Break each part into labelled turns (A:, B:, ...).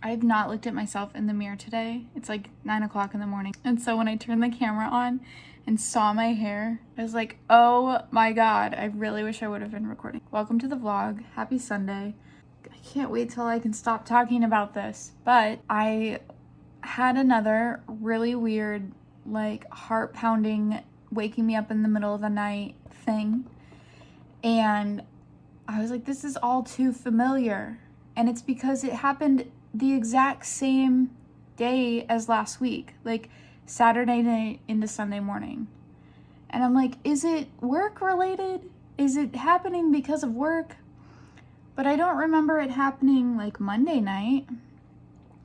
A: I have not looked at myself in the mirror today. It's like 9 o'clock in the morning. And so when I turned the camera on and saw my hair, I was like, oh my God, I really wish I would have been recording. Welcome to the vlog. Happy Sunday. I can't wait till I can stop talking about this. But I had another really weird, like heart pounding, waking me up in the middle of the night thing. And I was like, this is all too familiar. And it's because it happened the exact same day as last week, like Saturday night into Sunday morning. And I'm like, is it work related? Is it happening because of work? But I don't remember it happening like Monday night,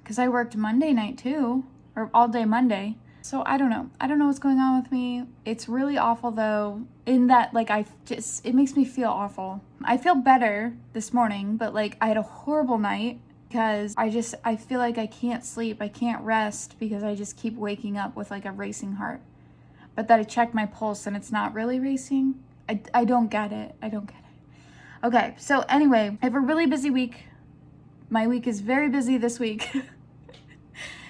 A: because I worked Monday night too, or all day Monday. So I don't know what's going on with me. It's really awful though, in that like it makes me feel awful. I feel better this morning, but like I had a horrible night because I feel like I can't sleep, I can't rest because I just keep waking up with like a racing heart. But that I check my pulse and it's not really racing. I don't get it. Okay, so anyway, I have a really busy week. My week is very busy this week.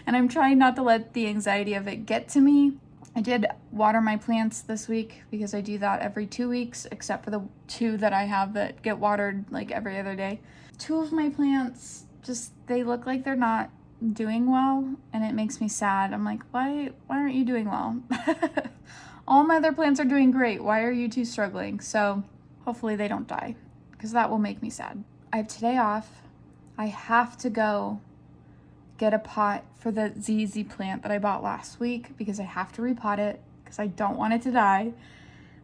A: And I'm trying not to let the anxiety of it get to me. I did water my plants this week because I do that every 2 weeks, except for the 2 that I have that get watered like every other day. 2 of my plants, they look like they're not doing well, and it makes me sad. I'm like, why aren't you doing well? All my other plants are doing great. Why are you 2 struggling? So hopefully they don't die, because that will make me sad. I have today off. I have to go get a pot for the ZZ plant that I bought last week because I have to repot it because I don't want it to die.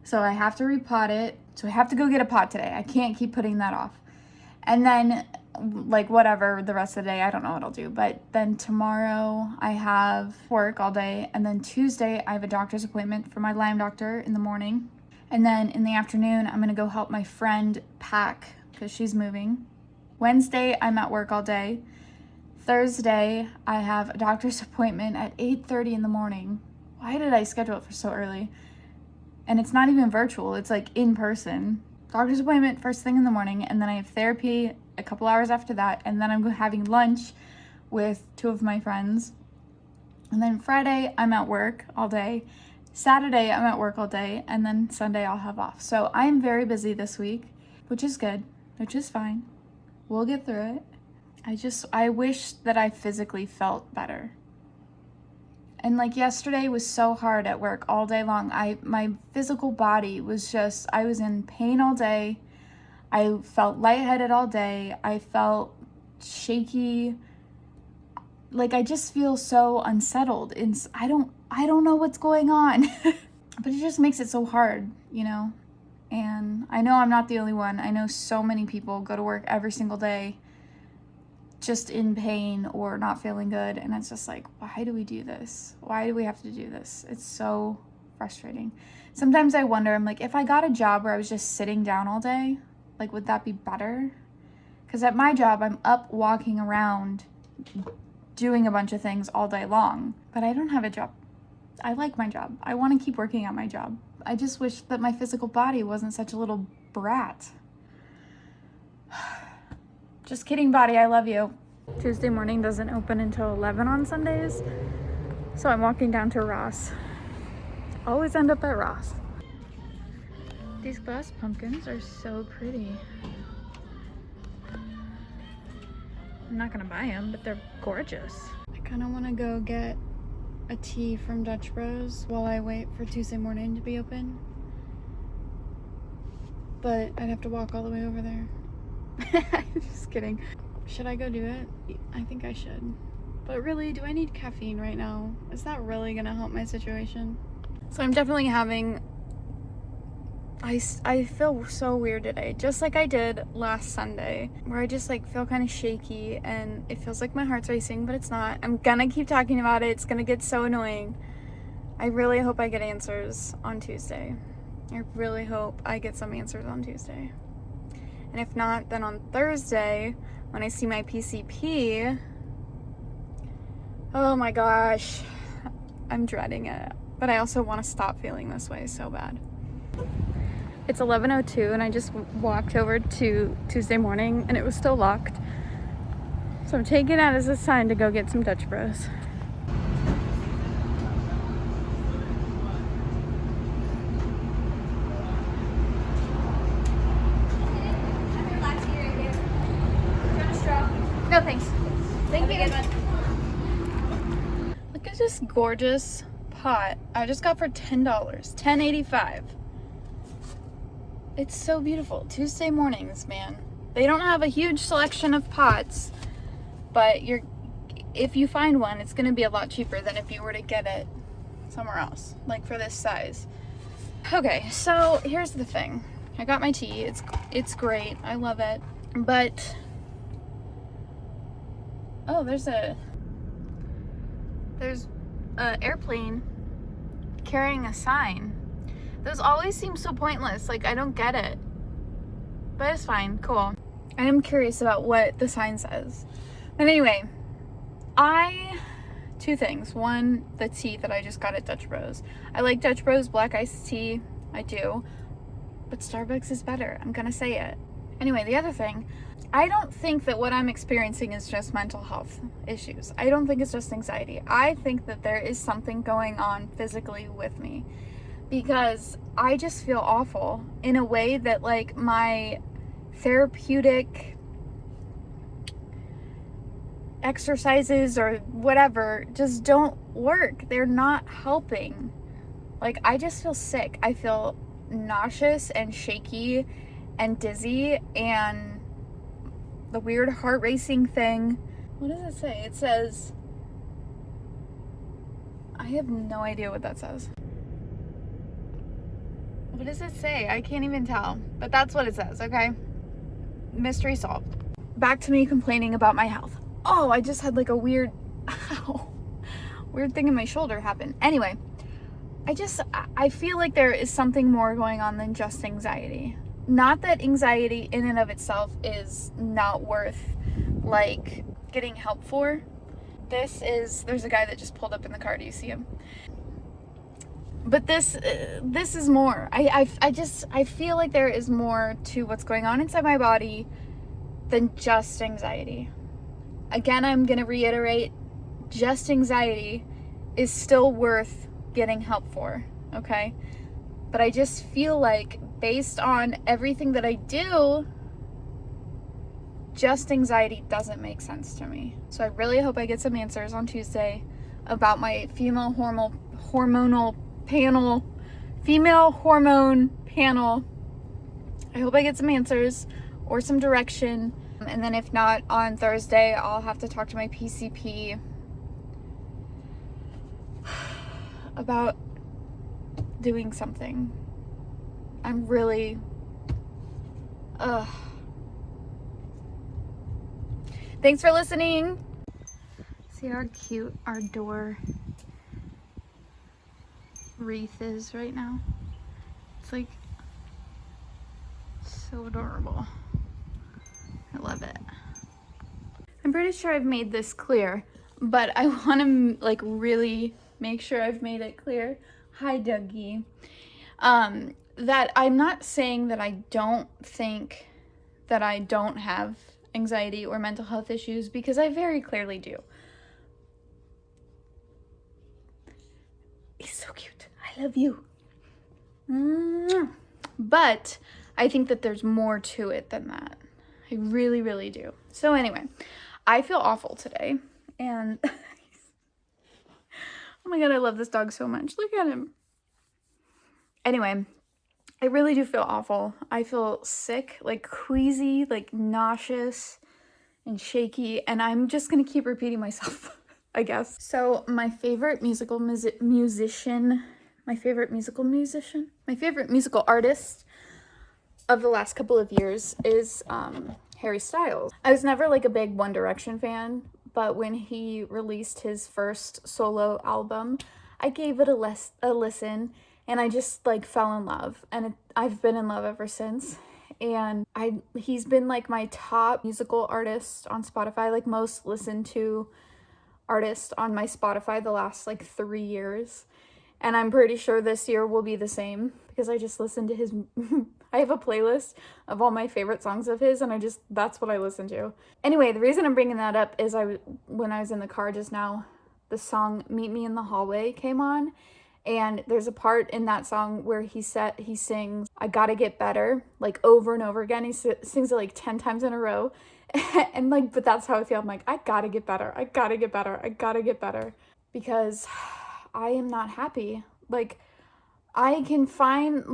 A: So I have to repot it. So I have to go get a pot today. I can't keep putting that off. And then like whatever the rest of the day, I don't know what I'll do. But then tomorrow I have work all day. And then Tuesday I have a doctor's appointment for my Lyme doctor in the morning. And then in the afternoon, I'm going to go help my friend pack because she's moving. Wednesday, I'm at work all day. Thursday, I have a doctor's appointment at 8:30 in the morning. Why did I schedule it for so early? And it's not even virtual, it's like in person. Doctor's appointment first thing in the morning, and then I have therapy a couple hours after that, and then I'm having lunch with 2 of my friends. And then Friday, I'm at work all day. Saturday, I'm at work all day, and then Sunday I'll have off. So I am very busy this week, which is good, which is fine. We'll get through it. I wish that I physically felt better. And like yesterday was so hard at work all day long. My physical body was just, I was in pain all day. I felt lightheaded all day. I felt shaky. Like I just feel so unsettled. And I don't know what's going on. But it just makes it so hard, you know? And I know I'm not the only one. I know so many people go to work every single day just in pain or not feeling good, and it's just like, why do we do this? Why do we have to do this? It's so frustrating. Sometimes I wonder, I'm like, if I got a job where I was just sitting down all day, like would that be better? Because at my job, I'm up walking around doing a bunch of things all day long, but I don't have a job. I like my job. I want to keep working at my job. I just wish that my physical body wasn't such a little brat. Just kidding, body, I love you. Tuesday morning doesn't open until 11 on Sundays, so I'm walking down to Ross. Always end up at Ross. These glass pumpkins are so pretty. I'm not gonna buy them, but they're gorgeous. I kind of want to go get a tea from Dutch Bros while I wait for Tuesday morning to be open, but I'd have to walk all the way over there. Just kidding. Should I go do it? I think I should. But really, do I need caffeine right now? Is that really gonna help my situation? So I'm definitely having... I feel so weird today, just like I did last Sunday, where I just like feel kind of shaky and it feels like my heart's racing, but it's not. I'm gonna keep talking about it. It's gonna get so annoying. I really hope I get answers on Tuesday. I really hope I get some answers on Tuesday. And if not, then on Thursday, when I see my PCP, oh my gosh, I'm dreading it. But I also want to stop feeling this way so bad. It's 11:02 and I just walked over to Tuesday morning and it was still locked. So I'm taking it as a sign to go get some Dutch Bros. No thanks. Thank you. Look at this gorgeous pot I just got for $10. $10.85. It's so beautiful. Tuesday mornings, man. They don't have a huge selection of pots, but if you find one, it's going to be a lot cheaper than if you were to get it somewhere else, like for this size. Okay, so here's the thing. I got my tea. It's great. I love it. But oh, there's a airplane carrying a sign. Those always seem so pointless. Like, I don't get it. But it's fine. Cool. I am curious about what the sign says. But anyway, two things. One, the tea that I just got at Dutch Bros. I like Dutch Bros black iced tea. I do. But Starbucks is better. I'm gonna say it. Anyway, the other thing, I don't think that what I'm experiencing is just mental health issues. I don't think it's just anxiety. I think that there is something going on physically with me, because I just feel awful in a way that, like, my therapeutic exercises or whatever just don't work. They're not helping. Like, I just feel sick. I feel nauseous and shaky and dizzy and the weird heart racing thing. What does it say? It says, I have no idea what that says. What does it say? I can't even tell, but that's what it says, okay? Mystery solved. Back to me complaining about my health. Oh, I just had like a weird thing in my shoulder happen. Anyway, I feel like there is something more going on than just anxiety. Not that anxiety in and of itself is not worth, like, getting help for. There's a guy that just pulled up in the car. Do you see him? But this is more. I feel like there is more to what's going on inside my body than just anxiety. Again, I'm going to reiterate, just anxiety is still worth getting help for, okay? But I just feel like, based on everything that I do, just anxiety doesn't make sense to me. So I really hope I get some answers on Tuesday about my female hormone panel. I hope I get some answers or some direction. And then if not, on Thursday, I'll have to talk to my PCP about doing something. I'm really, Thanks for listening. See how cute our door wreath is right now? It's like so adorable. I love it. I'm pretty sure I've made this clear, but I want to like really make sure I've made it clear. Hi, Dougie. That I'm not saying that I don't think that I don't have anxiety or mental health issues, because I very clearly do. He's so cute. I love you. But I think that there's more to it than that. I really, really do. So anyway, I feel awful today. And oh my God, I love this dog so much. Look at him. Anyway, I really do feel awful. I feel sick, like queasy, like nauseous and shaky. And I'm just going to keep repeating myself, I guess. So my favorite musical artist of the last couple of years is Harry Styles. I was never like a big One Direction fan, but when he released his first solo album, I gave it a listen, and I just like fell in love, and I've been in love ever since. And he's been like my top musical artist on Spotify, like most listened to artist on my Spotify the last like 3 years. And I'm pretty sure this year will be the same, because I just listen to his, I have a playlist of all my favorite songs of his, and that's what I listen to. Anyway, the reason I'm bringing that up is when I was in the car just now, the song Meet Me in the Hallway came on, and there's a part in that song where he sings, I gotta get better, like over and over again. He sings it like 10 times in a row. And like, but that's how I feel. I'm like, I gotta get better. I gotta get better. I gotta get better. Because I am not happy. Like, I can find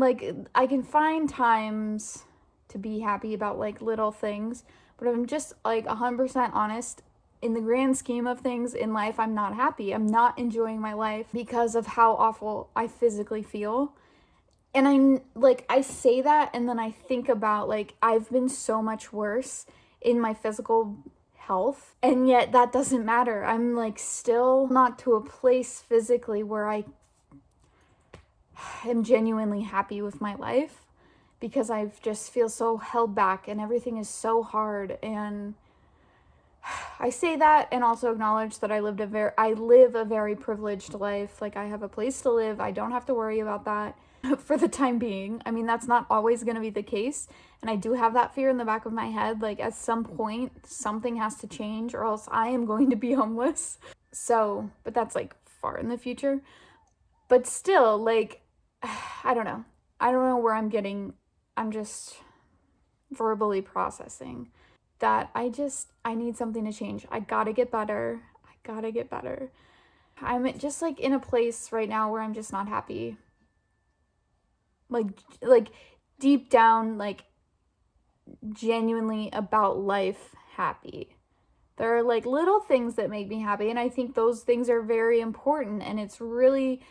A: times to be happy about like little things, but I'm just like 100% honest. In the grand scheme of things in life, I'm not happy. I'm not enjoying my life because of how awful I physically feel. And I say that, and then I think about, like, I've been so much worse in my physical health, and yet that doesn't matter. I'm like still not to a place physically where I am genuinely happy with my life, because I just feel so held back and everything is so hard. And I say that and also acknowledge that I live a very privileged life. Like, I have a place to live. I don't have to worry about that for the time being. I mean, that's not always going to be the case. And I do have that fear in the back of my head. Like, at some point, something has to change or else I am going to be homeless. So, but that's like far in the future. But still, like, I don't know. I don't know where I'm just verbally processing that I need something to change. I gotta get better. I'm just like in a place right now where I'm just not happy. Like deep down, like genuinely about life happy. There are like little things that make me happy, and I think those things are very important, and it's really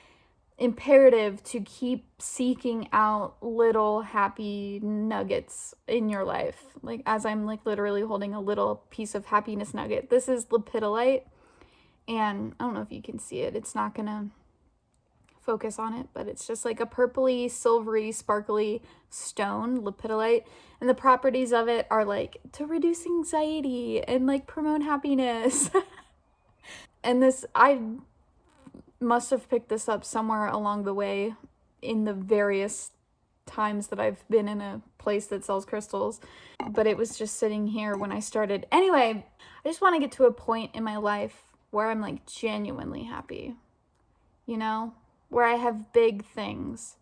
A: imperative to keep seeking out little happy nuggets in your life. Like, as I'm like literally holding a little piece of happiness nugget. This is lepidolite, and I don't know if you can see it. It's not gonna focus on it, but it's just like a purpley, silvery, sparkly stone, lepidolite, and the properties of it are like to reduce anxiety and like promote happiness. And this, I must have picked this up somewhere along the way in the various times that I've been in a place that sells crystals, but it was just sitting here when I started. Anyway, I just want to get to a point in my life where I'm like genuinely happy, you know, where I have big things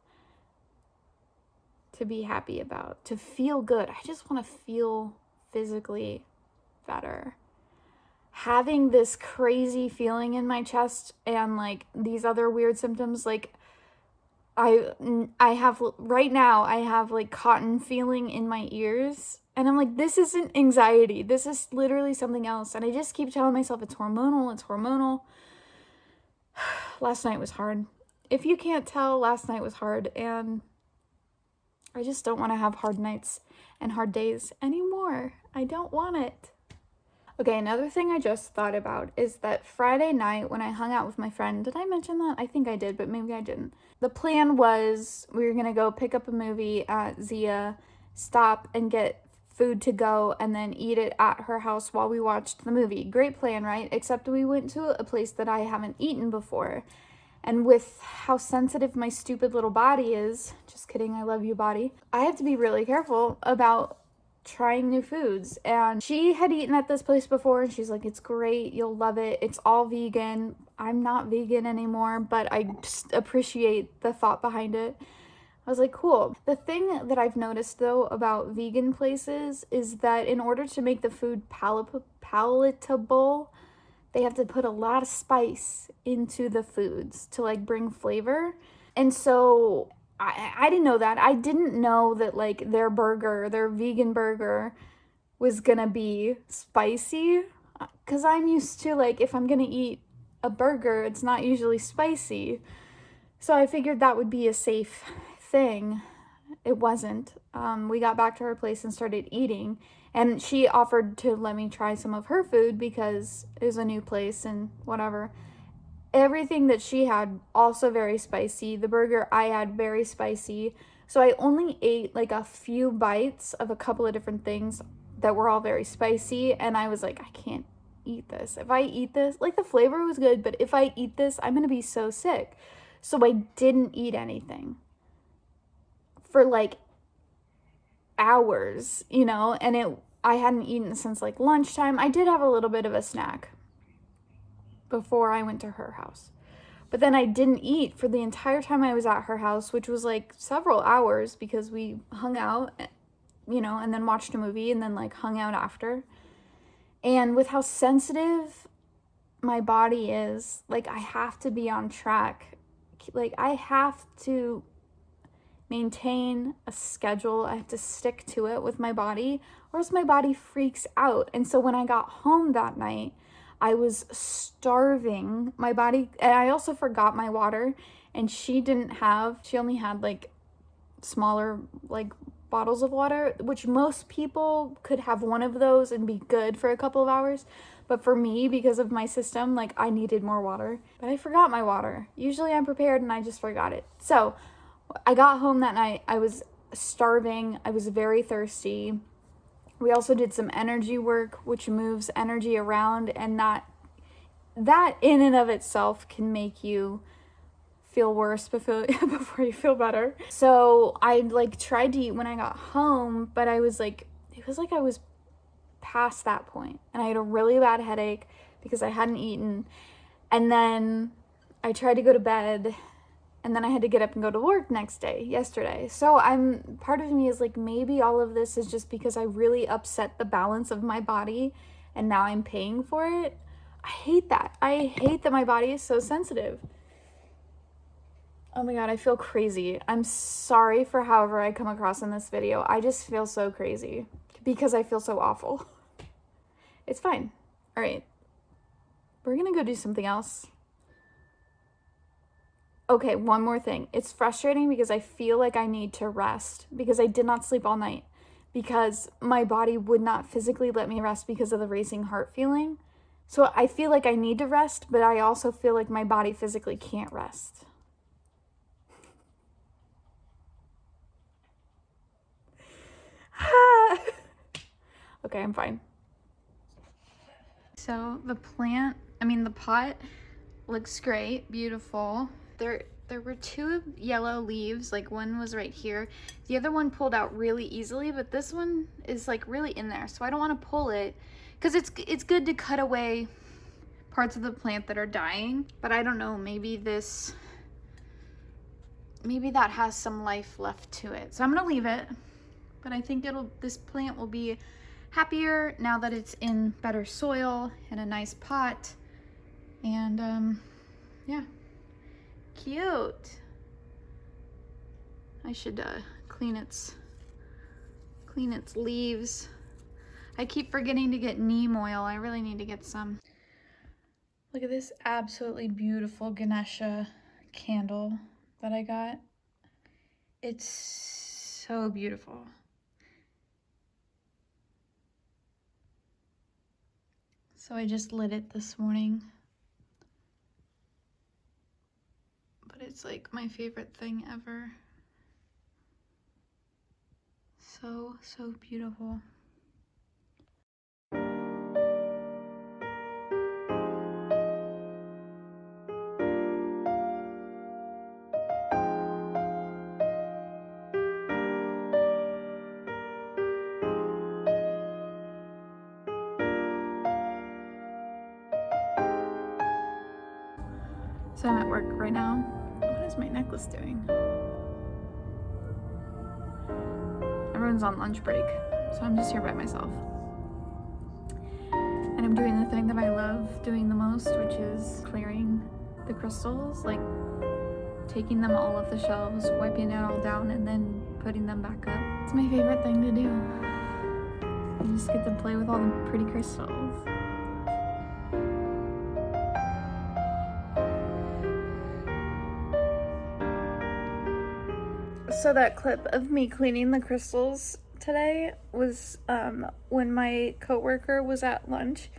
A: to be happy about, to feel good. I just want to feel physically better. Having this crazy feeling in my chest and like these other weird symptoms, like I have right now, I have like cotton feeling in my ears, and I'm like, this isn't anxiety, this is literally something else. And I just keep telling myself it's hormonal. Last night was hard. If you can't tell, last night was hard, and I just don't want to have hard nights and hard days anymore. I don't want it. Okay, another thing I just thought about is that Friday night when I hung out with my friend, did I mention that? I think I did, but maybe I didn't. The plan was we were going to go pick up a movie at Zia, stop and get food to go, and then eat it at her house while we watched the movie. Great plan, right? Except we went to a place that I haven't eaten before. And with how sensitive my stupid little body is, just kidding, I love you, body, I have to be really careful about trying new foods. And she had eaten at this place before, and she's like, it's great, you'll love it, it's all vegan. I'm not vegan anymore, but I just appreciate the thought behind it. I was like, cool. The thing that I've noticed though about vegan places is that in order to make the food palatable, they have to put a lot of spice into the foods to like bring flavor. And so I didn't know that. I didn't know that like their vegan burger was gonna be spicy, because I'm used to like if I'm gonna eat a burger, it's not usually spicy. So I figured that would be a safe thing. It wasn't. We got back to her place and started eating, and she offered to let me try some of her food because it was a new place and whatever. Everything that she had, also very spicy. The burger I had, very spicy. So I only ate like a few bites of a couple of different things that were all very spicy, and I was like, I can't eat this. If I eat this, like the flavor was good, but if I eat this, I'm gonna be so sick. So I didn't eat anything. for like hours, you know, and I hadn't eaten since like lunchtime. I did have a little bit of a snack before I went to her house. But then I didn't eat for the entire time I was at her house, which was like several hours because we hung out, you know, and then watched a movie and then like hung out after. And with how sensitive my body is, like I have to be on track. Like I have to maintain a schedule. I have to stick to it with my body, or else my body freaks out. And so when I got home that night, I was starving. My body, and I also forgot my water, and she only had like smaller like bottles of water, which most people could have one of those and be good for a couple of hours. But for me, because of my system, like I needed more water, but I forgot my water. Usually I'm prepared and I just forgot it. So I got home that night. I was starving. I was very thirsty. We also did some energy work, which moves energy around, and that in and of itself can make you feel worse before you feel better. So I like tried to eat when I got home, but I was like, it was like I was past that point, and I had a really bad headache because I hadn't eaten. And then I tried to go to bed, and then I had to get up and go to work yesterday. So part of me is like, maybe all of this is just because I really upset the balance of my body and now I'm paying for it. I hate that. I hate that my body is so sensitive. Oh my God, I feel crazy. I'm sorry for however I come across in this video. I just feel so crazy because I feel so awful. It's fine. All right. We're gonna go do something else. Okay, one more thing. It's frustrating because I feel like I need to rest because I did not sleep all night because my body would not physically let me rest because of the racing heart feeling. So I feel like I need to rest, but I also feel like my body physically can't rest. Okay, I'm fine. So the pot looks great, beautiful. There were two yellow leaves, like one was right here. The other one pulled out really easily, but this one is like really in there. So I don't want to pull it because it's good to cut away parts of the plant that are dying. But I don't know, maybe that has some life left to it. So I'm gonna leave it, but I think this plant will be happier now that it's in better soil and a nice pot. And yeah. Cute. I should clean its leaves. I keep forgetting to get neem oil. I really need to get some. Look at this absolutely beautiful Ganesha candle that I got. It's so beautiful. So I just lit it this morning. But it's like my favorite thing ever. So, so beautiful. So I'm at work right now. What is my necklace doing? Everyone's on lunch break, so I'm just here by myself. And I'm doing the thing that I love doing the most, which is clearing the crystals, like taking them all off the shelves, wiping it all down, and then putting them back up. It's my favorite thing to do. You just get to play with all the pretty crystals. So that clip of me cleaning the crystals today was when my coworker was at lunch,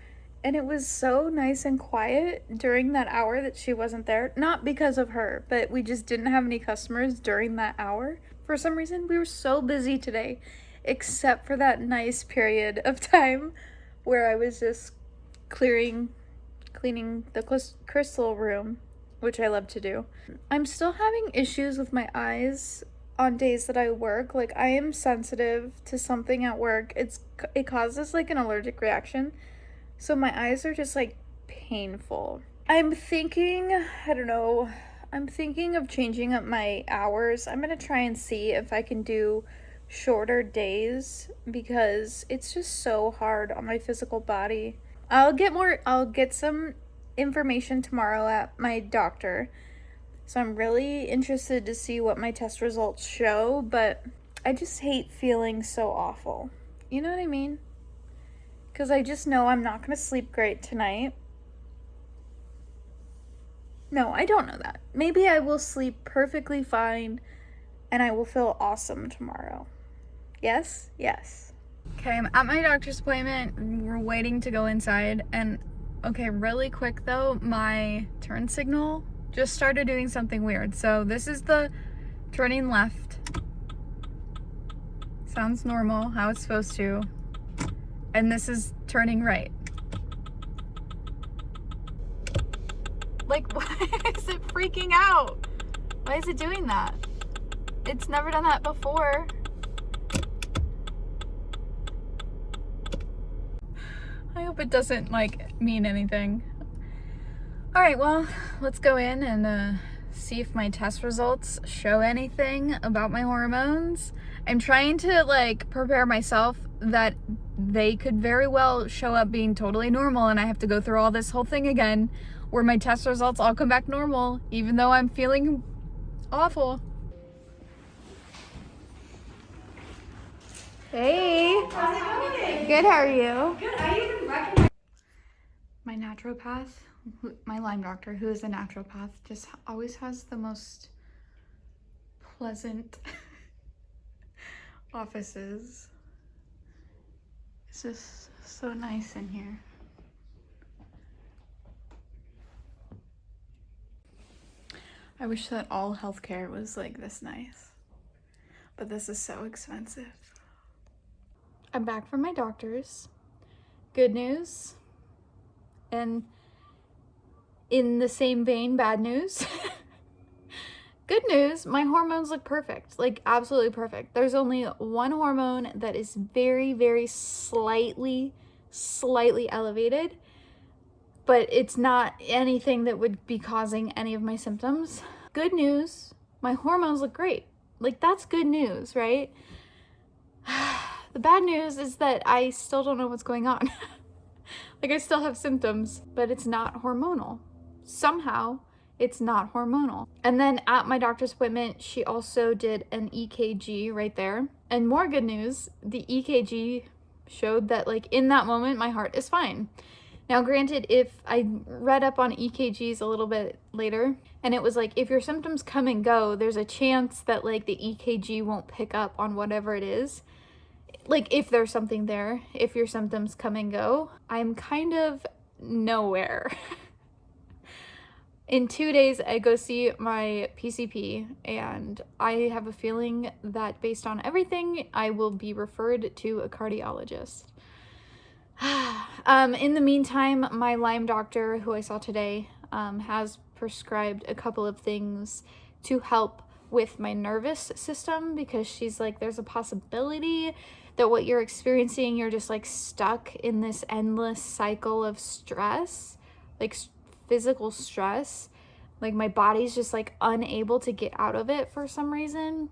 A: and it was so nice and quiet during that hour that she wasn't there. Not because of her, but we just didn't have any customers during that hour. For some reason, we were so busy today, except for that nice period of time where I was just cleaning the crystal room, which I love to do. I'm still having issues with my eyes. on days that I work. Like, I am sensitive to something at work. It causes like an allergic reaction. So my eyes are just like painful. I'm thinking of changing up my hours. I'm gonna try and see if I can do shorter days because it's just so hard on my physical body. I'll get some information tomorrow at my doctor. So I'm really interested to see what my test results show, but I just hate feeling so awful. You know what I mean? Because I just know I'm not going to sleep great tonight. No, I don't know that. Maybe I will sleep perfectly fine and I will feel awesome tomorrow. Yes? Yes. Okay, I'm at my doctor's appointment. We're waiting to go inside. And okay, really quick though, my turn signal just started doing something weird. So this is the turning left. Sounds normal, how it's supposed to. And this is turning right. Like, why is it freaking out? Why is it doing that? It's never done that before. I hope it doesn't like mean anything. All right, well, let's go in and see if my test results show anything about my hormones. I'm trying to like prepare myself that they could very well show up being totally normal and I have to go through all this whole thing again where my test results all come back normal, even though I'm feeling awful. Hey.
B: How's it going?
A: Good, how are you?
B: Good. I even recognize
A: My naturopath, my Lyme doctor, who is a naturopath, just always has the most pleasant offices. It's just so nice in here. I wish that all healthcare was like this nice, but this is so expensive. I'm back from my doctor's. Good news, and in the same vein, bad news. Good news, my hormones look perfect, like absolutely perfect. There's only one hormone that is very, very slightly elevated, but it's not anything that would be causing any of my symptoms. Good news, my hormones look great. Like, that's good news, right? The bad news is that I still don't know what's going on. Like, I still have symptoms, but it's not hormonal. Somehow, it's not hormonal. And then at my doctor's appointment, she also did an EKG right there. And more good news, the EKG showed that, like, in that moment, my heart is fine. Now, granted, if I read up on EKGs a little bit later, and it was like, if your symptoms come and go, there's a chance that, like, the EKG won't pick up on whatever it is. Like, if there's something there, if your symptoms come and go, I'm kind of nowhere. In 2 days, I go see my PCP, and I have a feeling that based on everything, I will be referred to a cardiologist. In the meantime, my Lyme doctor, who I saw today, has prescribed a couple of things to help with my nervous system, because she's like, there's a possibility that what you're experiencing, you're just like stuck in this endless cycle of stress, like physical stress. Like, my body's just like unable to get out of it for some reason.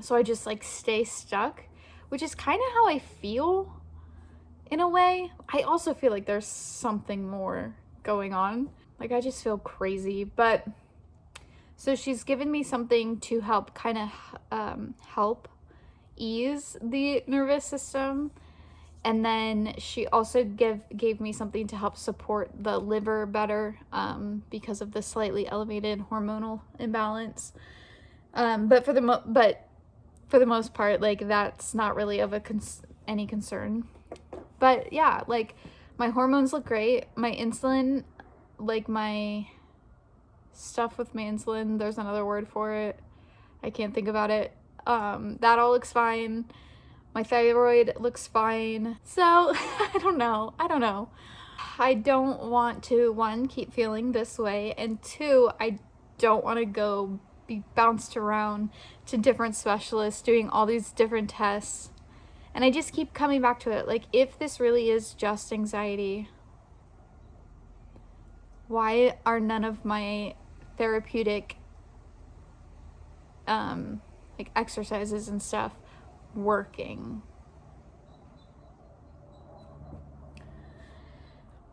A: So I just like stay stuck, which is kind of how I feel in a way. I also feel like there's something more going on. Like, I just feel crazy. But so she's given me something to help kind of help ease the nervous system. And then she also gave me something to help support the liver better, because of the slightly elevated hormonal imbalance. But for the most part, like, that's not really of any concern. But yeah, like, my hormones look great. My insulin, like, my stuff with my insulin, there's another word for it, I can't think about it. That all looks fine. My thyroid looks fine. So, I don't know. I don't want to, one, keep feeling this way, and two, I don't want to go be bounced around to different specialists doing all these different tests. And I just keep coming back to it. Like, if this really is just anxiety, why are none of my therapeutic like exercises and stuff working?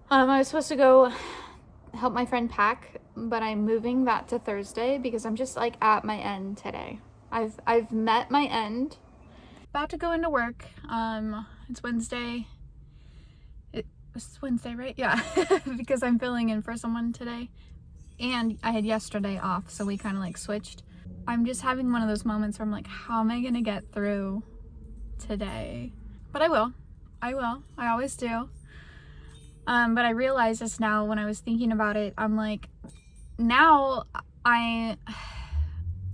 A: I was supposed to go help my friend pack, but I'm moving that to Thursday because I'm just like at my end today. I've met my end. About to go into work. It's Wednesday. It's Wednesday, right? Yeah. Because I'm filling in for someone today. And I had yesterday off, so we kind of like switched. I'm just having one of those moments where I'm like, how am I gonna get through today? But I will. I always do. But I realized this now when I was thinking about it. I'm like, now I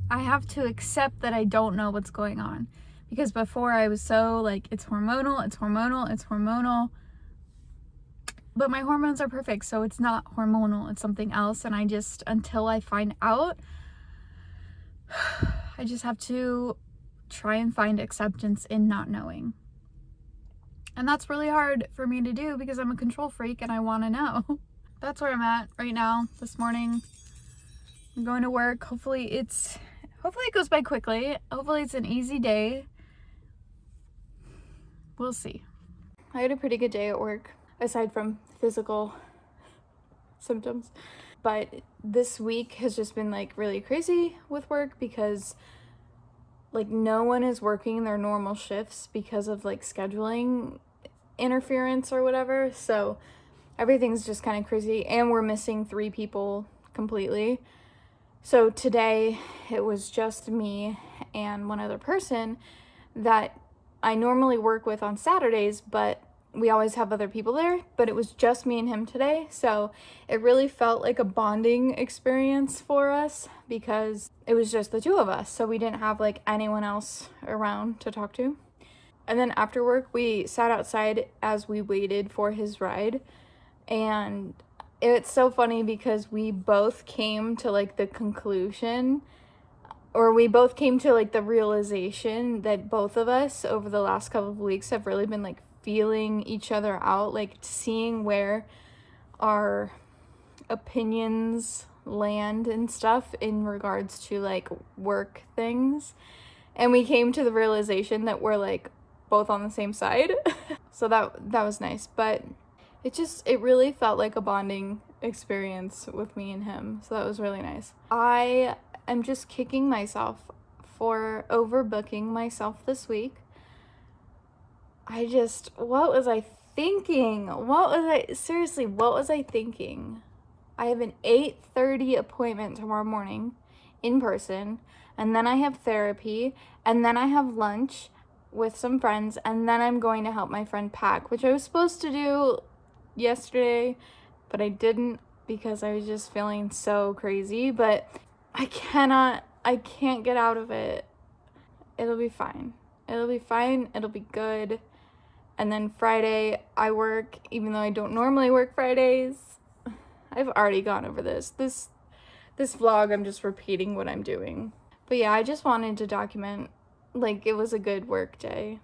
A: have to accept that I don't know what's going on. Because before I was so like, it's hormonal. But my hormones are perfect, so it's not hormonal, it's something else. And I just, until I find out, I just have to try and find acceptance in not knowing. And that's really hard for me to do because I'm a control freak and I want to know. That's where I'm at right now. This morning, I'm going to work. Hopefully it goes by quickly. Hopefully it's an easy day. We'll see. I had a pretty good day at work, aside from physical symptoms. But this week has just been like really crazy with work because like no one is working their normal shifts because of like scheduling interference or whatever. So everything's just kind of crazy, and we're missing 3 people completely. So today it was just me and one other person that I normally work with on Saturdays, but we always have other people there, but it was just me and him today. So it really felt like a bonding experience for us because it was just the 2 of us. So we didn't have like anyone else around to talk to. And then after work, we sat outside as we waited for his ride. And it's so funny because we both came to like the conclusion, or we both came to like the realization that both of us over the last couple of weeks have really been like feeling each other out, like seeing where our opinions land and stuff in regards to like work things. And we came to the realization that we're like both on the same side. So that was nice, but it really felt like a bonding experience with me and him. So that was really nice. I am just kicking myself for overbooking myself this week. What was I thinking? What was I thinking? I have an 8:30 appointment tomorrow morning in person, and then I have therapy, and then I have lunch with some friends, and then I'm going to help my friend pack, which I was supposed to do yesterday, but I didn't because I was just feeling so crazy. But I can't get out of it. It'll be fine. It'll be good. And then Friday, I work, even though I don't normally work Fridays. I've already gone over this. This vlog, I'm just repeating what I'm doing. But yeah, I just wanted to document, like, it was a good work day,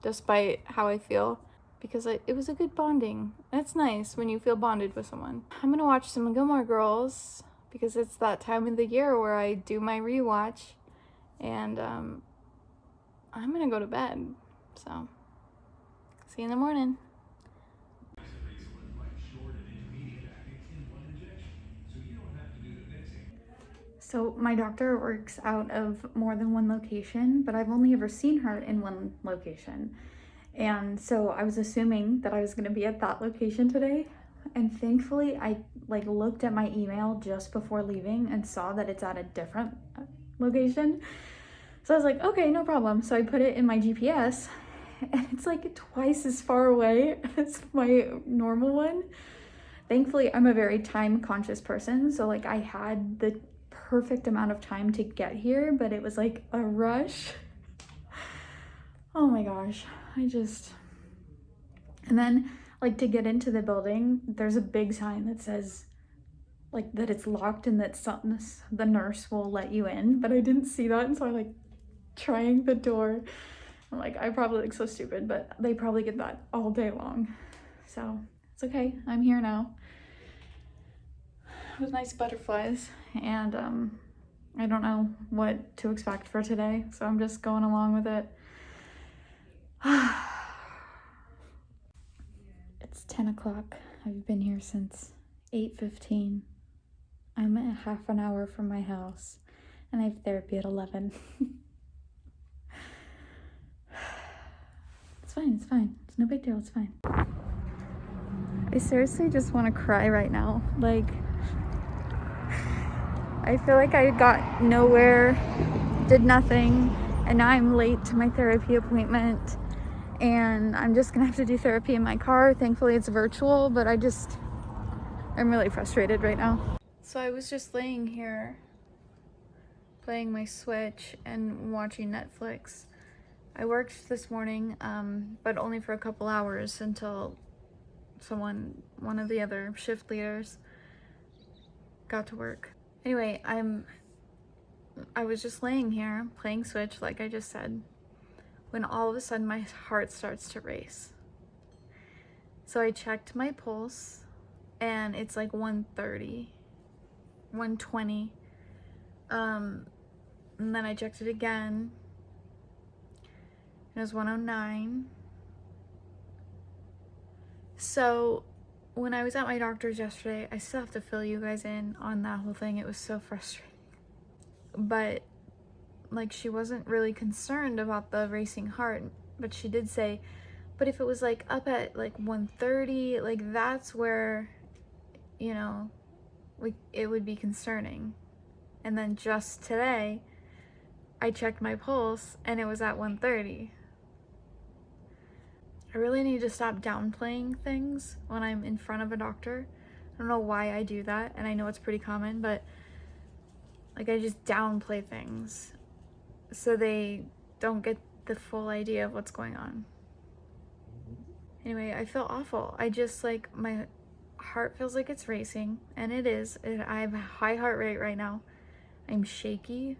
A: despite how I feel, because it was a good bonding. It's nice when you feel bonded with someone. I'm gonna watch some Gilmore Girls, because it's that time of the year where I do my rewatch, and I'm gonna go to bed, so see you in the morning. So my doctor works out of more than one location, but I've only ever seen her in one location. And so I was assuming that I was going to be at that location today. And thankfully I like looked at my email just before leaving and saw that it's at a different location. So I was like, okay, no problem. So I put it in my GPS, and it's like twice as far away as my normal one. Thankfully, I'm a very time conscious person, so like I had the perfect amount of time to get here, but it was like a rush. Oh my gosh, and then like to get into the building, there's a big sign that says like that it's locked and that the nurse will let you in, but I didn't see that, and so I like trying the door. I'm like, I probably look so stupid, but they probably get that all day long. So it's okay. I'm here now with nice butterflies, and I don't know what to expect for today, so I'm just going along with it. It's 10 o'clock. I've been here since 8:15. I'm a half an hour from my house, and I have therapy at 11. It's fine, it's fine. It's no big deal, it's fine. I seriously just want to cry right now. Like, I feel like I got nowhere, did nothing, and now I'm late to my therapy appointment, and I'm just gonna have to do therapy in my car. Thankfully it's virtual, but I'm really frustrated right now. So I was just laying here playing my Switch and watching Netflix. I worked this morning, but only for a couple hours until one of the other shift leaders got to work. Anyway, I was just laying here playing Switch, like I just said, when all of a sudden my heart starts to race. So I checked my pulse, and it's like 130, 120. And then I checked it again, and it was 109. So when I was at my doctor's yesterday, I still have to fill you guys in on that whole thing. It was so frustrating. But like, she wasn't really concerned about the racing heart, but she did say, but if it was like up at like 130, like that's where, you know, it would be concerning. And then just today, I checked my pulse and it was at 130. I really need to stop downplaying things when I'm in front of a doctor. I don't know why I do that, and I know it's pretty common, but like, I just downplay things so they don't get the full idea of what's going on. Anyway, I feel awful. I just, like, my heart feels like it's racing, and it is. I have a high heart rate right now. I'm shaky.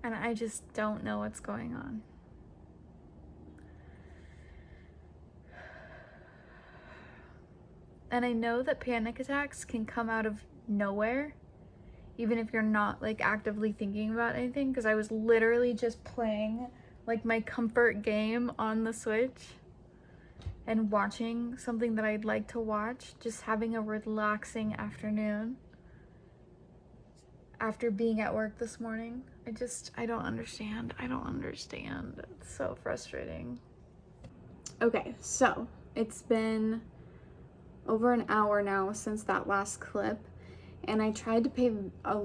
A: And I just don't know what's going on. And I know that panic attacks can come out of nowhere, even if you're not like actively thinking about anything, because I was literally just playing like my comfort game on the Switch and watching something that I'd like to watch, just having a relaxing afternoon after being at work this morning. I don't understand. It's so frustrating. Okay, so it's been over an hour now since that last clip, and I tried to pay a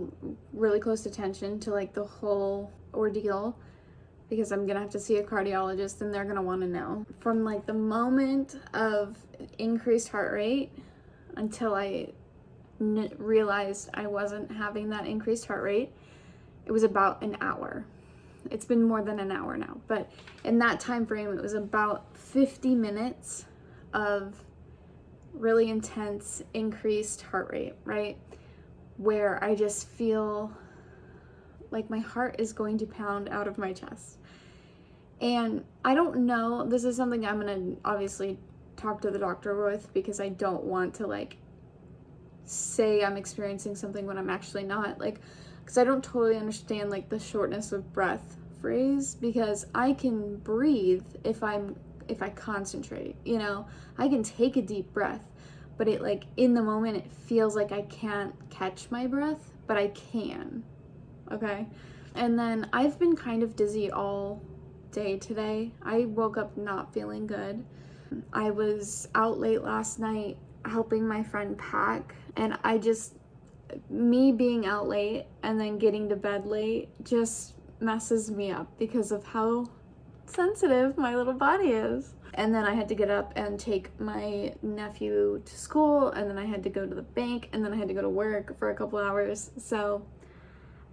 A: really close attention to like the whole ordeal, because I'm gonna have to see a cardiologist and they're gonna want to know. From like the moment of increased heart rate until I realized I wasn't having that increased heart rate, it was about an hour. It's been more than an hour now, but in that time frame, it was about 50 minutes of really intense increased heart rate, right? Where I just feel like my heart is going to pound out of my chest. And I don't know, this is something I'm gonna obviously talk to the doctor with, because I don't want to like say I'm experiencing something when I'm actually not, like, because I don't totally understand like the shortness of breath phrase, because I can breathe if I concentrate, you know, I can take a deep breath, but it like in the moment it feels like I can't catch my breath, but I can. Okay. And then I've been kind of dizzy all day today. I woke up not feeling good. I was out late last night helping my friend pack, and me being out late and then getting to bed late just messes me up because of how sensitive my little body is. And then I had to get up and take my nephew to school, and then I had to go to the bank, and then I had to go to work for a couple hours. So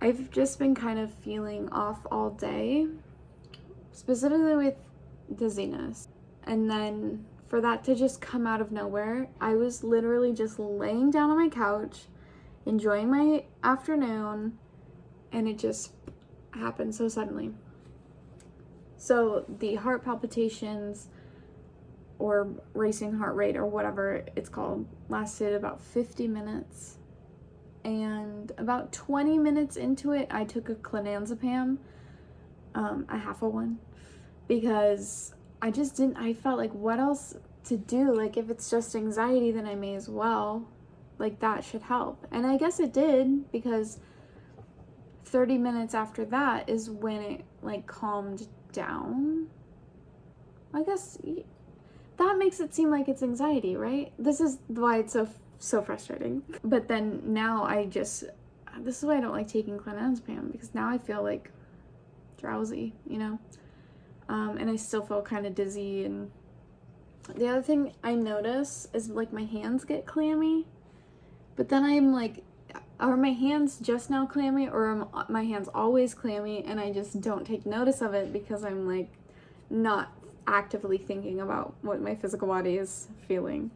A: I've just been kind of feeling off all day, specifically with dizziness, and then for that to just come out of nowhere. I was literally just laying down on my couch, enjoying my afternoon, and it just happened so suddenly. So the heart palpitations or racing heart rate or whatever it's called lasted about 50 minutes. And about 20 minutes into it, I took a clonazepam, a half a one, because I felt like, what else to do? Like, if it's just anxiety, then I may as well. Like, that should help. And I guess it did, because 30 minutes after that is when it, like, calmed down. I guess that makes it seem like it's anxiety, right? This is why it's so frustrating. But then now this is why I don't like taking clonazepam, because now I feel like drowsy, you know? And I still feel kind of dizzy. And the other thing I notice is, like, my hands get clammy, but then I'm like, are my hands just now clammy, or are my hands always clammy, and I just don't take notice of it because I'm, like, not actively thinking about what my physical body is feeling,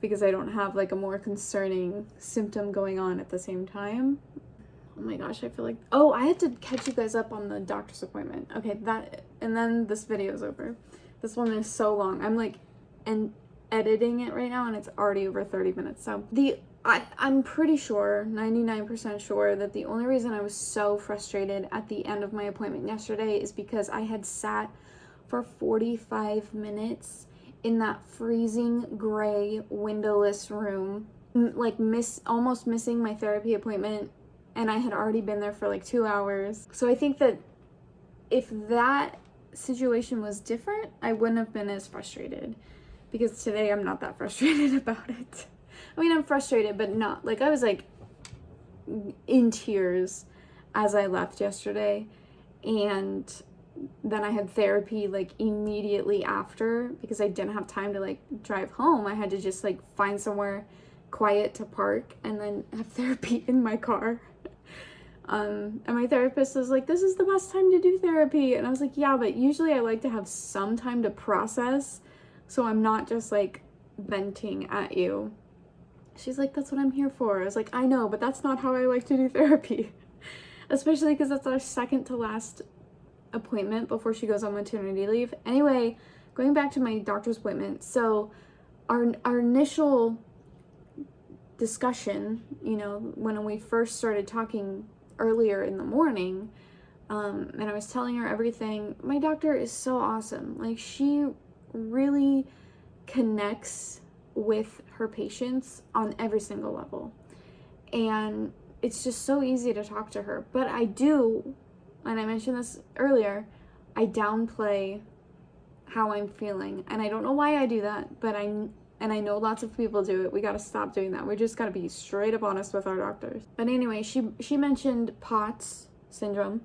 A: because I don't have, like, a more concerning symptom going on at the same time. Oh my gosh, I feel like, oh, I had to catch you guys up on the doctor's appointment. Okay, and then this video is over. This one is so long. I'm, like, editing it right now, and it's already over 30 minutes. So I'm pretty sure, 99% sure, that the only reason I was so frustrated at the end of my appointment yesterday is because I had sat for 45 minutes in that freezing gray windowless room, like almost missing my therapy appointment, and I had already been there for like 2 hours. So I think that if that situation was different, I wouldn't have been as frustrated, because today I'm not that frustrated about it. I mean, I'm frustrated, but not, like, I was, like, in tears as I left yesterday, and then I had therapy, like, immediately after, because I didn't have time to, like, drive home. I had to just, like, find somewhere quiet to park and then have therapy in my car. And my therapist was like, this is the best time to do therapy. And I was like, yeah, but usually I like to have some time to process, so I'm not just, like, venting at you. She's like, that's what I'm here for. I was like, I know, but that's not how I like to do therapy. Especially because that's our second to last appointment before she goes on maternity leave. Anyway, going back to my doctor's appointment. So our initial discussion, you know, when we first started talking earlier in the morning, and I was telling her everything, my doctor is so awesome. Like, she really connects with her patients on every single level, and it's just so easy to talk to her. But I do, and I mentioned this earlier, I downplay how I'm feeling, and I don't know why I do that, but I know lots of people do it. We gotta stop doing that. We just gotta be straight up honest with our doctors. But anyway, she mentioned POTS syndrome,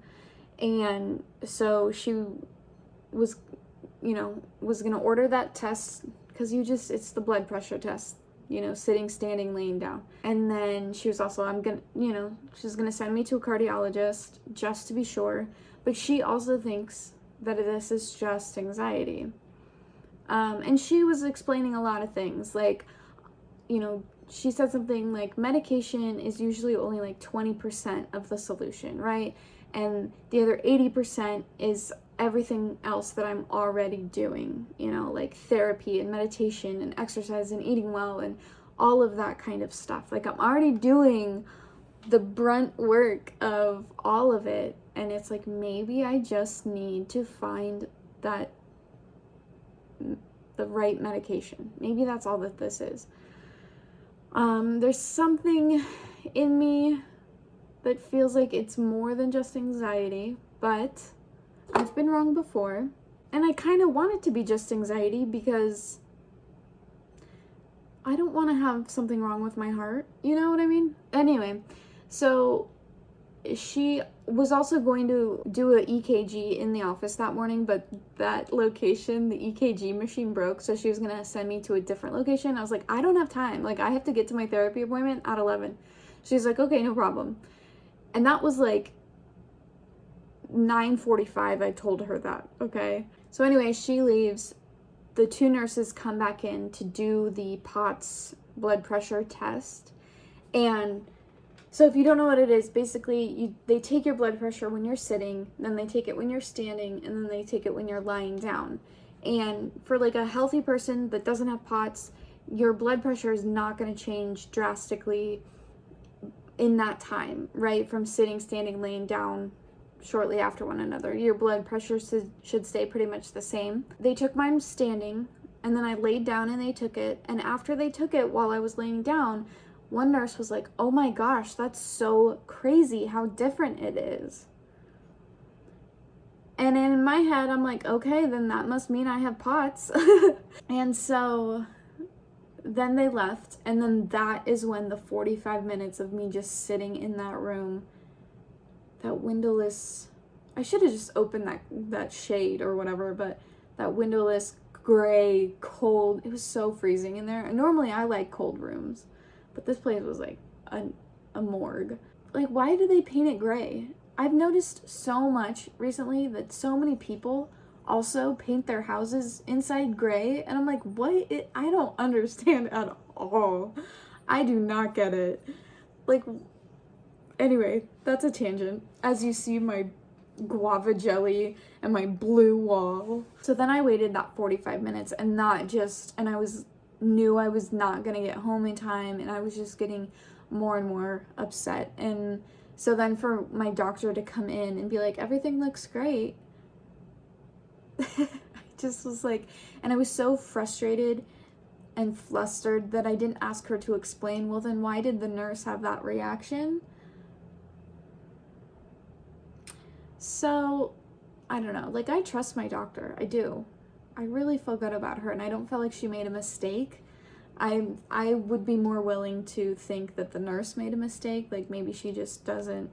A: and so she was gonna order that test, because it's the blood pressure test, you know, sitting, standing, laying down. And then she was also, she's gonna send me to a cardiologist just to be sure, but she also thinks that this is just anxiety. And she was explaining a lot of things, like, you know, she said something like, medication is usually only like 20% of the solution, right? And the other 80% is everything else that I'm already doing, you know, like therapy and meditation and exercise and eating well and all of that kind of stuff. Like, I'm already doing the brunt work of all of it, and it's like, maybe I just need to find the right medication. Maybe that's all that this is. There's something in me that feels like it's more than just anxiety, but I've been wrong before, and I kind of want it to be just anxiety, because I don't want to have something wrong with my heart, you know what I mean? Anyway, so she was also going to do an EKG in the office that morning, but that location, the EKG machine broke, so she was going to send me to a different location. I was like, I don't have time. Like, I have to get to my therapy appointment at 11. She's like, okay, no problem. And that was like 9:45, I told her that, okay? So anyway, she leaves. the two nurses come back in to do the POTS blood pressure test. And so if you don't know what it is, basically they take your blood pressure when you're sitting, then they take it when you're standing, and then they take it when you're lying down. And for like a healthy person that doesn't have POTS, your blood pressure is not going to change drastically in that time, right? From sitting, standing, laying down shortly after one another. Your blood pressure should stay pretty much the same. They took mine standing, and then I laid down and they took it. And after they took it, while I was laying down, one nurse was like, "Oh my gosh, that's so crazy how different it is." And in my head, I'm like, okay, then that must mean I have POTS. And so then they left, and then that is when the 45 minutes of me just sitting in that room, that windowless, I should have just opened that shade or whatever, but that windowless, gray, cold, it was so freezing in there. And normally I like cold rooms, but this place was like a morgue. Like, why do they paint it gray? I've noticed so much recently that so many people also paint their houses inside gray, and I'm like, what? I don't understand at all. I do not get it. Like, anyway, that's a tangent. As you see, my guava jelly and my blue wall. So then I waited that 45 minutes, and I knew I was not gonna get home in time, and I was just getting more and more upset. And so then for my doctor to come in and be like, everything looks great, I just was like, and I was so frustrated and flustered that I didn't ask her to explain, well then why did the nurse have that reaction? So I don't know, like, I trust my doctor, I do. I really feel good about her, and I don't feel like she made a mistake. I would be more willing to think that the nurse made a mistake, like maybe she just doesn't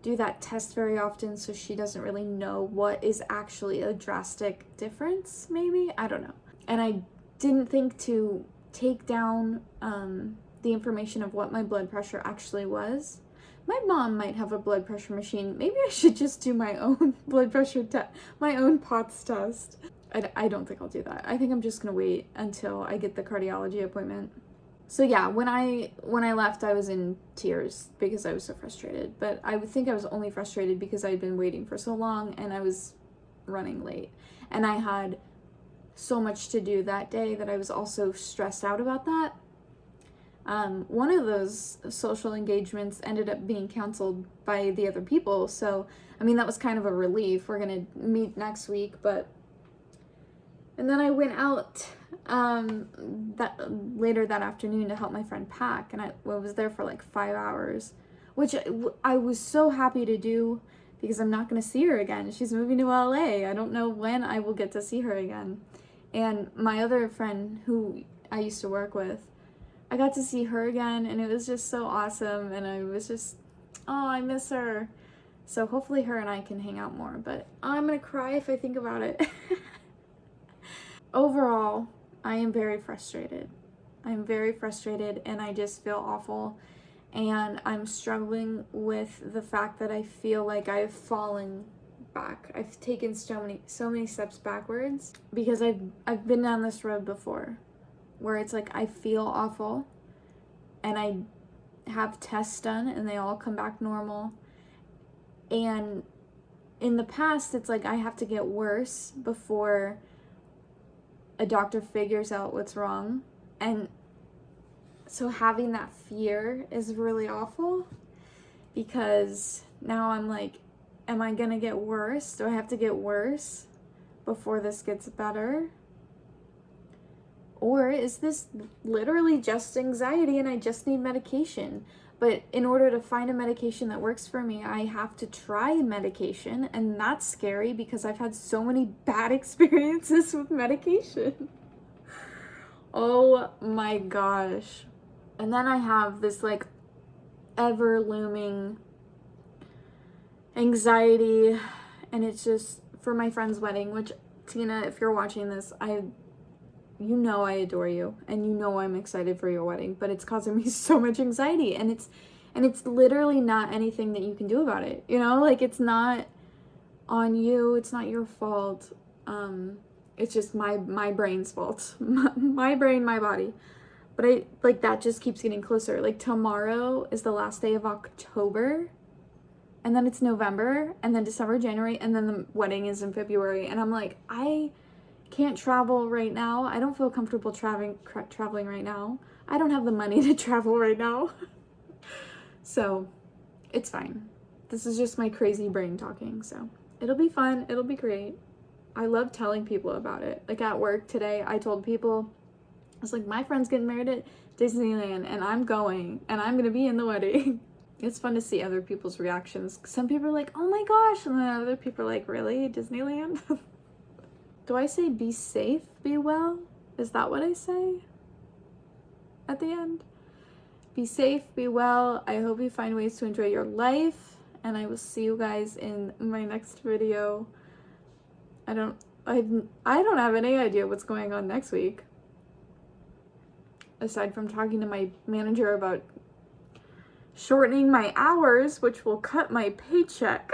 A: do that test very often, so she doesn't really know what is actually a drastic difference, maybe? I don't know. And I didn't think to take down the information of what my blood pressure actually was. My mom might have a blood pressure machine. Maybe I should just do my own blood pressure test, my own POTS test. I don't think I'll do that. I think I'm just gonna wait until I get the cardiology appointment. So yeah, when I left, I was in tears because I was so frustrated. But I would think I was only frustrated because I'd been waiting for so long and I was running late. And I had so much to do that day that I was also stressed out about that. One of those social engagements ended up being canceled by the other people. So, I mean, that was kind of a relief. We're gonna meet next week, and then I went out later that afternoon to help my friend pack, and I was there for like 5 hours, which I was so happy to do because I'm not going to see her again. She's moving to LA. I don't know when I will get to see her again. And my other friend who I used to work with, I got to see her again, and it was just so awesome, and I was just, oh, I miss her. So hopefully her and I can hang out more, but I'm going to cry if I think about it. Overall, I am very frustrated. I'm very frustrated, and I just feel awful, and I'm struggling with the fact that I feel like I've fallen back. I've taken so many steps backwards because I've been down this road before where it's like I feel awful and I have tests done and they all come back normal, and in the past it's like I have to get worse before a doctor figures out what's wrong. And so having that fear is really awful because now I'm like, am I gonna get worse? Do I have to get worse before this gets better? Or is this literally just anxiety and I just need medication? But in order to find a medication that works for me, I have to try medication, and that's scary because I've had so many bad experiences with medication. Oh my gosh. And then I have this like ever looming anxiety, and it's just for my friend's wedding, which, Tina, if you're watching this, you know I adore you, and you know I'm excited for your wedding, but it's causing me so much anxiety, and it's literally not anything that you can do about it, you know? Like, it's not on you, it's not your fault. It's just my brain's fault. My brain, my body. But that just keeps getting closer. Like, tomorrow is the last day of October, and then it's November, and then December, January, and then the wedding is in February. And I'm like, I can't travel right now. I don't feel comfortable traveling right now. I don't have the money to travel right now. So it's fine. This is just my crazy brain talking. So it'll be fun. It'll be great. I love telling people about it. Like, at work today, I told people, I was like, my friend's getting married at Disneyland, and I'm going, and I'm gonna be in the wedding. It's fun to see other people's reactions. Some people are like, oh my gosh, and then other people are like, really? Disneyland? Do I say be safe, be well? Is that what I say at the end? Be safe, be well. I hope you find ways to enjoy your life, and I will see you guys in my next video. I don't have any idea what's going on next week, aside from talking to my manager about shortening my hours, which will cut my paycheck.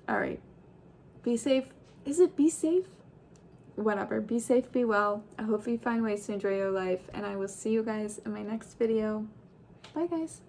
A: All right. Be safe. Is it be safe? Whatever. Be safe, be well. I hope you find ways to enjoy your life, and I will see you guys in my next video. Bye, guys.